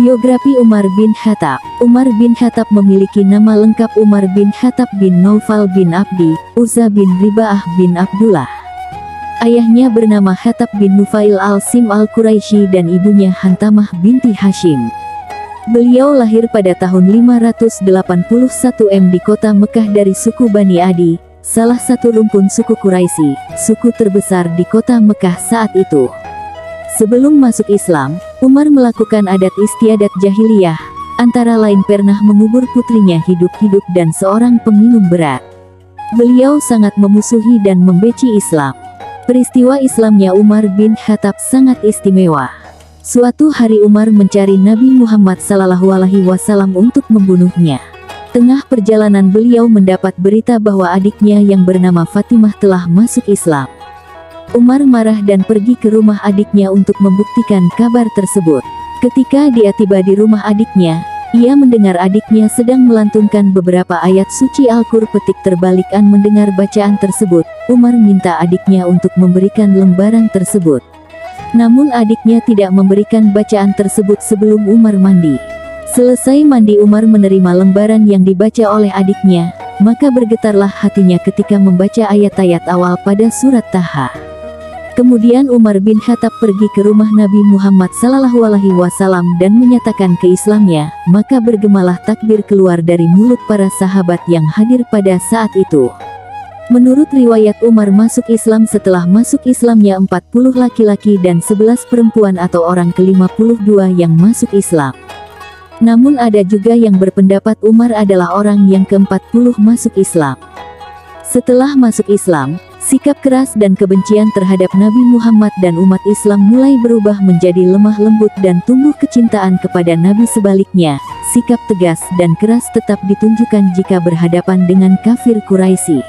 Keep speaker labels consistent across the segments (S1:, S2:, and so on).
S1: Biografi Umar bin Khattab. Umar bin Khattab memiliki nama lengkap Umar bin Khattab bin Naufal bin Abdi, Uzza bin Ribaah bin Abdullah. Ayahnya bernama Khattab bin Nufail al-Sim al-Quraisy dan ibunya Hantamah binti Hashim. Beliau lahir pada tahun 581 di kota Mekah dari suku Bani Adi, salah satu rumpun suku Quraisy, suku terbesar di kota Mekah saat itu. Sebelum masuk Islam, Umar melakukan adat istiadat jahiliyah, antara lain pernah mengubur putrinya hidup-hidup dan seorang peminum berat. Beliau sangat memusuhi dan membenci Islam. Peristiwa Islamnya Umar bin Khattab sangat istimewa. Suatu hari Umar mencari Nabi Muhammad SAW untuk membunuhnya. Tengah perjalanan beliau mendapat berita bahwa adiknya yang bernama Fatimah telah masuk Islam. Umar marah dan pergi ke rumah adiknya untuk membuktikan kabar tersebut. Ketika dia tiba di rumah adiknya, ia mendengar adiknya sedang melantunkan beberapa ayat suci Al-Qur'an. Petik terbalikan mendengar bacaan tersebut, Umar minta adiknya untuk memberikan lembaran tersebut. Namun adiknya tidak memberikan bacaan tersebut sebelum Umar mandi. Selesai mandi Umar menerima lembaran yang dibaca oleh adiknya, maka bergetarlah hatinya ketika membaca ayat-ayat awal pada surat Taha. Kemudian Umar bin Khattab pergi ke rumah Nabi Muhammad SAW dan menyatakan keislamannya, maka bergemalah takbir keluar dari mulut para sahabat yang hadir pada saat itu. Menurut riwayat Umar masuk Islam setelah masuk Islamnya 40 laki-laki dan 11 perempuan atau orang ke-52 yang masuk Islam. Namun ada juga yang berpendapat Umar adalah orang yang ke-40 masuk Islam. Setelah masuk Islam, sikap keras dan kebencian terhadap Nabi Muhammad dan umat Islam mulai berubah menjadi lemah lembut dan tumbuh kecintaan kepada Nabi. Sebaliknya, sikap tegas dan keras tetap ditunjukkan jika berhadapan dengan kafir Quraisy.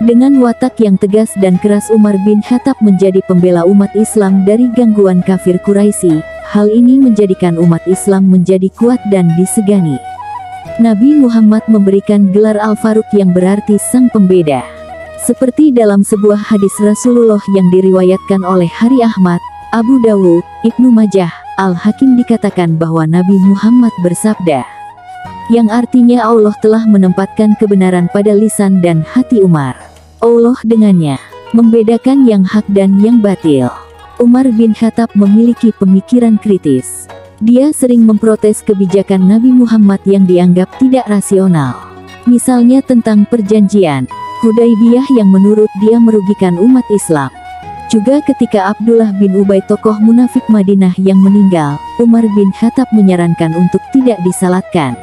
S1: Dengan watak yang tegas dan keras Umar bin Khattab menjadi pembela umat Islam dari gangguan kafir Quraisy. Hal ini menjadikan umat Islam menjadi kuat dan disegani. Nabi Muhammad memberikan gelar Al-Faruq yang berarti sang pembeda. Seperti dalam sebuah hadis Rasulullah yang diriwayatkan oleh Hari Ahmad, Abu Dawud, Ibnu Majah, Al-Hakim dikatakan bahwa Nabi Muhammad bersabda, yang artinya Allah telah menempatkan kebenaran pada lisan dan hati Umar. Allah dengannya membedakan yang hak dan yang batil. Umar bin Khattab memiliki pemikiran kritis. Dia sering memprotes kebijakan Nabi Muhammad yang dianggap tidak rasional. Misalnya tentang perjanjian Hudaybiyah yang menurut dia merugikan umat Islam. Juga ketika Abdullah bin Ubay tokoh munafik Madinah yang meninggal, Umar bin Khattab menyarankan untuk tidak disalatkan.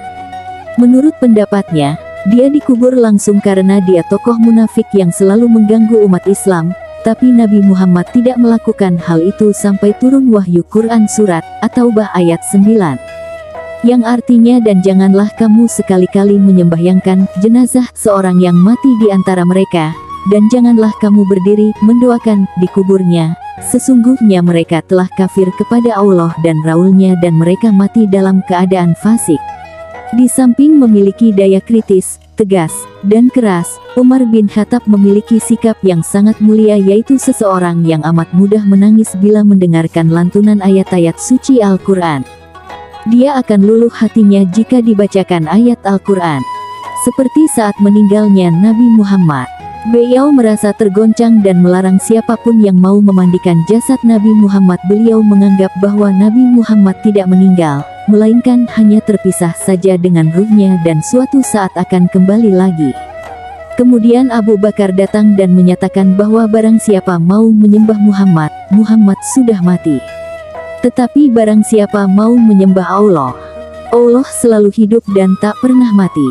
S1: Menurut pendapatnya, dia dikubur langsung karena dia tokoh munafik yang selalu mengganggu umat Islam. Tapi Nabi Muhammad tidak melakukan hal itu sampai turun wahyu Quran surat At-Taubah ayat 9. Yang artinya dan janganlah kamu sekali-kali menyembahyangkan jenazah seorang yang mati di antara mereka, dan janganlah kamu berdiri mendoakan di kuburnya. Sesungguhnya mereka telah kafir kepada Allah dan Rasul-Nya dan mereka mati dalam keadaan fasik. Di samping memiliki daya kritis, tegas, dan keras, Umar bin Khattab memiliki sikap yang sangat mulia, yaitu seseorang yang amat mudah menangis bila mendengarkan lantunan ayat-ayat suci Al-Quran. Dia akan luluh hatinya jika dibacakan ayat Al-Quran. Seperti saat meninggalnya Nabi Muhammad, beliau merasa tergoncang dan melarang siapapun yang mau memandikan jasad Nabi Muhammad. Beliau menganggap bahwa Nabi Muhammad tidak meninggal, melainkan hanya terpisah saja dengan ruhnya dan suatu saat akan kembali lagi. Kemudian Abu Bakar datang dan menyatakan bahwa barang siapa mau menyembah Muhammad, Muhammad sudah mati. Tetapi barang siapa mau menyembah Allah, Allah selalu hidup dan tak pernah mati.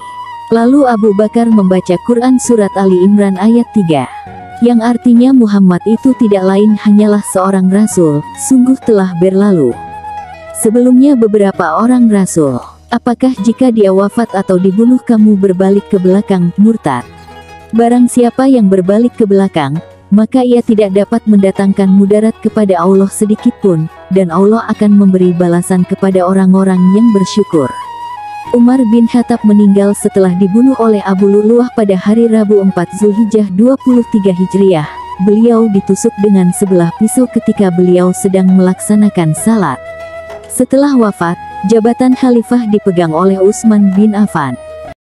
S1: Lalu Abu Bakar membaca Quran surat Ali Imran ayat 3, yang artinya Muhammad itu tidak lain hanyalah seorang rasul, sungguh telah berlalu sebelumnya beberapa orang rasul. Apakah jika dia wafat atau dibunuh kamu berbalik ke belakang, murtad? Barang siapa yang berbalik ke belakang, maka ia tidak dapat mendatangkan mudarat kepada Allah sedikitpun, dan Allah akan memberi balasan kepada orang-orang yang bersyukur. Umar bin Khattab meninggal setelah dibunuh oleh Abu Lu'lu'ah pada hari Rabu 4 Zulhijjah 23 Hijriah. Beliau ditusuk dengan sebelah pisau ketika beliau sedang melaksanakan salat. Setelah wafat, Jabatan khalifah dipegang oleh Utsman bin Affan.